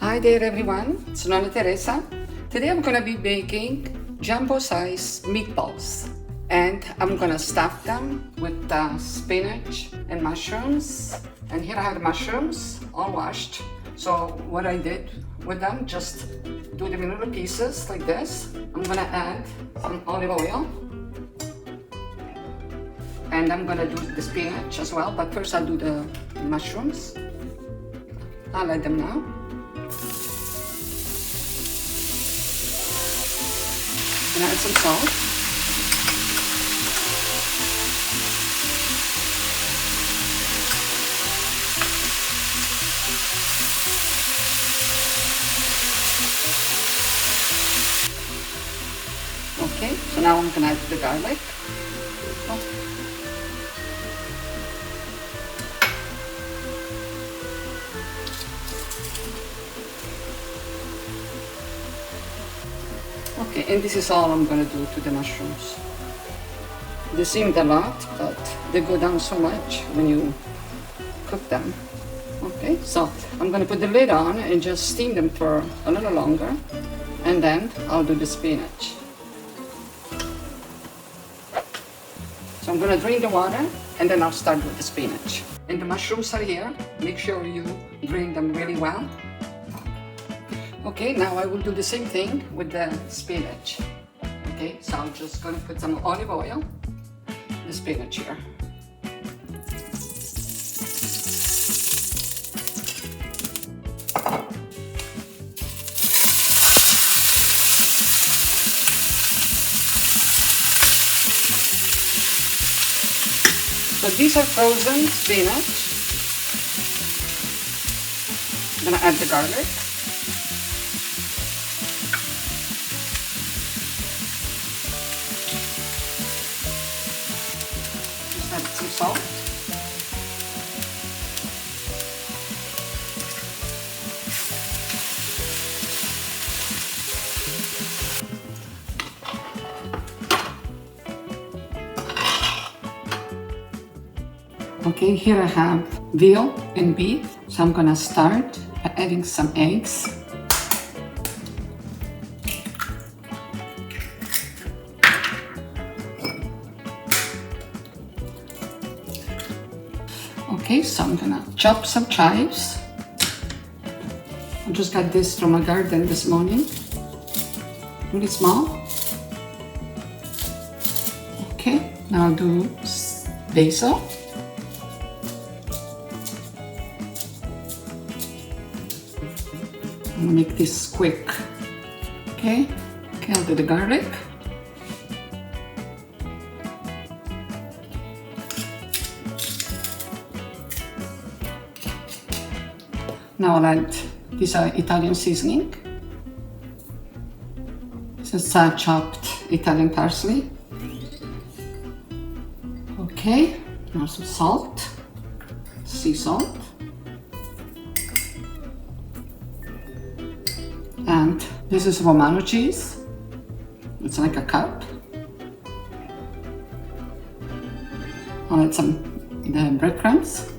Hi there everyone, it's Nonna Teresa. Today I'm gonna be baking jumbo-sized meatballs, and I'm gonna stuff them with spinach and mushrooms. And here I have the mushrooms all washed. So what I did with them, just do them in little pieces like this. I'm gonna add some olive oil, and I'm gonna do the spinach as well, but first I'll do the mushrooms. I'll add them now. And add some salt. Okay, so now I'm gonna add the garlic. Okay, and this is all I'm gonna do to the mushrooms. They seemed a lot, but they go down so much when you cook them. Okay, so I'm gonna put the lid on and just steam them for a little longer, and then I'll do the spinach. So I'm gonna drain the water, and then I'll start with the spinach. And the mushrooms are here. Make sure you drain them really well. Okay, now I will do the same thing with the spinach. Okay, so I'm just gonna put some olive oil, the spinach here. So these are frozen spinach. I'm gonna add the garlic. Add some salt. Okay, here I have veal and beef, so I'm gonna start by adding some eggs. Okay, so I'm gonna chop some chives. I just got this from a garden this morning, really small. Okay, now I'll do basil. I'm gonna make this quick. Okay, I'll do the garlic. Now I'll add this Italian seasoning. This is chopped Italian parsley. Okay, now some salt, sea salt. And this is Romano cheese. It's like a cup. I'll add the breadcrumbs.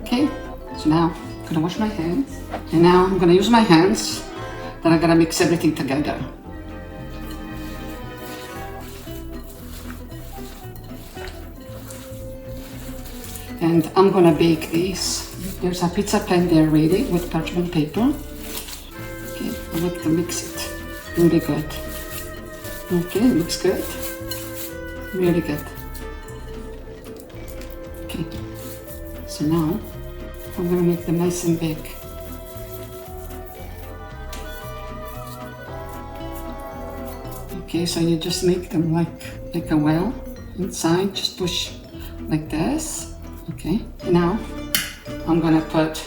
Okay, so now I'm gonna wash my hands. And now I'm gonna use my hands. Then I'm gonna mix everything together. And I'm gonna bake these. There's a pizza pan there ready with parchment paper. Okay, I like to mix it really good. Okay, it looks good. Really good. Okay, so now I'm gonna make them nice and big. Okay, so you just make them like a well inside, just push like this. Okay, now I'm gonna put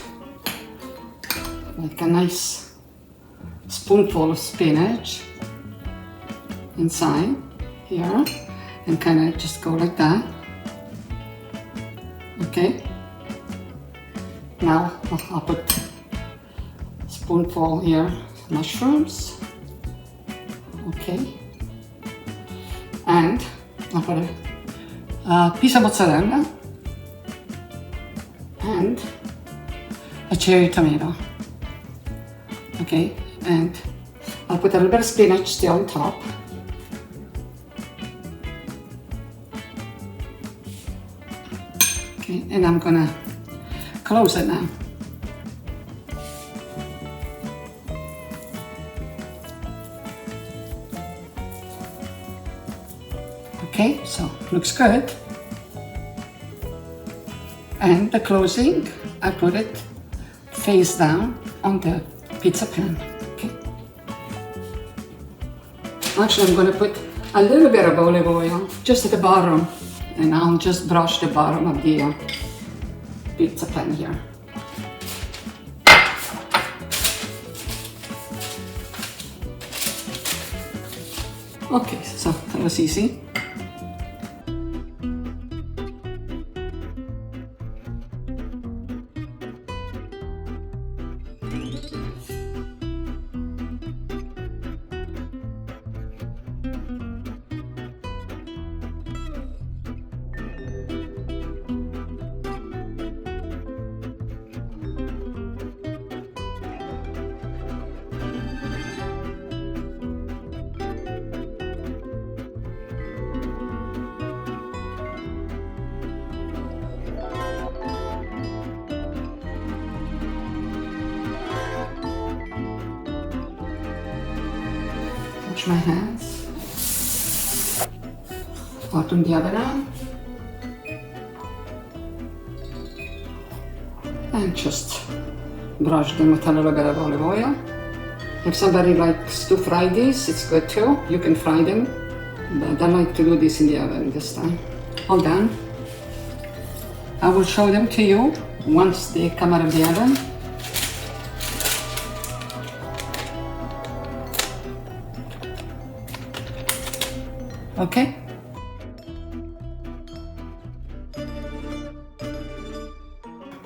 like a nice spoonful of spinach inside here and kind of just go like that. Okay, now I'll put a spoonful here mushrooms. Okay, and I'll put a piece of mozzarella. and a cherry tomato. Okay, and I'll put a little bit of spinach still on top. Okay, and I'm gonna close it now. Okay, so looks good. And the closing, I put it face down on the pizza pan. Okay. Actually, I'm going to put a little bit of olive oil just at the bottom, and I'll just brush the bottom of the pizza pan here. Okay, so that was easy. Wash my hands. Bottom the other end. And just brush them with a little bit of olive oil. If somebody likes to fry these, it's good too. You can fry them, but I like to do this in the oven this time. All done. I will show them to you once they come out of the oven. Okay.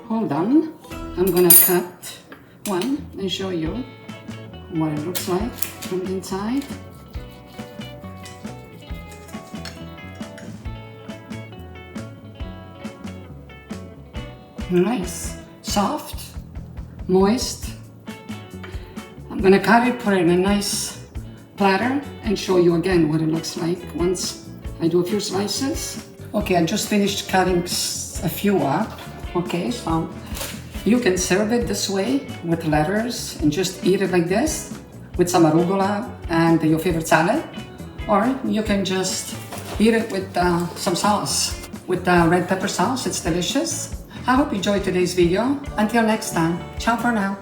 Hold on. I'm gonna cut one and show you what it looks like from the inside. Nice, soft, moist. I'm gonna cut it, put it in a nice platter and show you again what it looks like once I do a few slices. Okay, I just finished cutting a few up. Okay, so you can serve it this way with lettuce and just eat it like this with some arugula and your favorite salad, or you can just eat it with some sauce, with red pepper sauce. It's delicious. I hope you enjoyed today's video. Until next time, ciao for now.